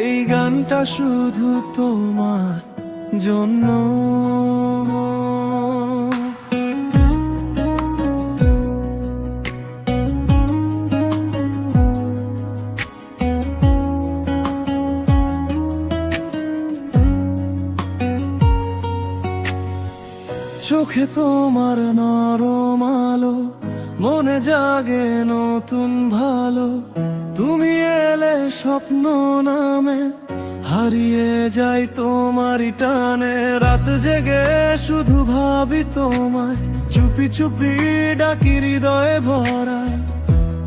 এই গানটা শুধু তোমার জন্য। চোখে তোমার নরম আলো, মনে জাগে নতুন ভালো। তুমি এলে স্বপ্ন নামে, হারিয়ে যাই তোমারই টানে। রাত জেগে শুধু ভাবি তোমায়, চুপি চুপি ডাকি হৃদয়ে ভরায়।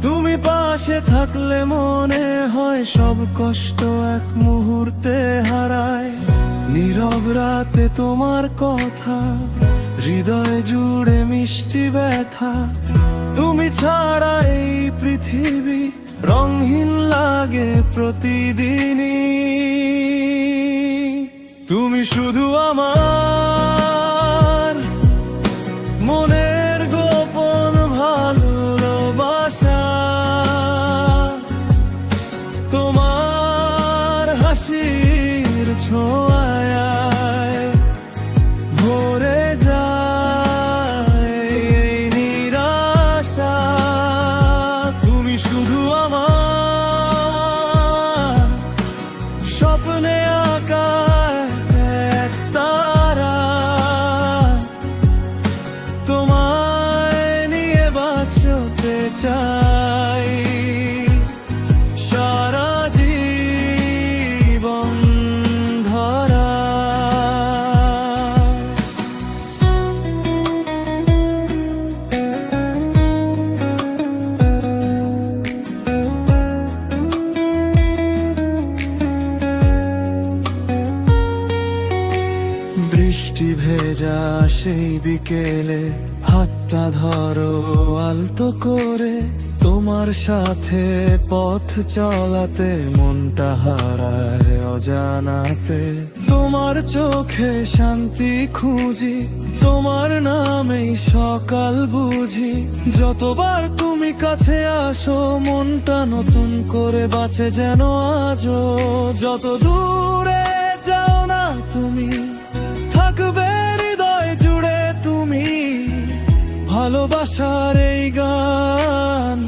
তুমি পাশে থাকলে মনে হয় সব কষ্ট এক মুহূর্তে হারায়। নীরব রাতে তোমার কথা, হৃদয় জুড়ে মিষ্টি ব্যথা। তুমি ছাড়া এই পৃথিবী রঙহীন লাগে প্রতিদিনই। তুমি শুধু আমার মনের গোপন ভালোবাসা। তোমার হাসির ছোঁয়ায় ভরে যায় এই নিরাশা। তুমি শুধু আমার স্বপ্নে আঁকা এক তারা। তোমায় নিয়ে বাঁচতে চাই সারা জীবন ধরা। বৃষ্টি ভেজা সেই বিকেলে হাতটা ধরো আলতো করে। তোমার সাথে পথ চলাতে মনটা হারায় অজানাতে। তোমার চোখে শান্তি খুঁজি, তোমার নামেই সকাল বুঝি। যতবার তুমি কাছে আসো মনটা নতুন করে বাঁচে যেন আজও। যত দূরে যাও না তুমি, থাকবে হৃদয় জুড়ে তুমি। ভালোবাসার এই গান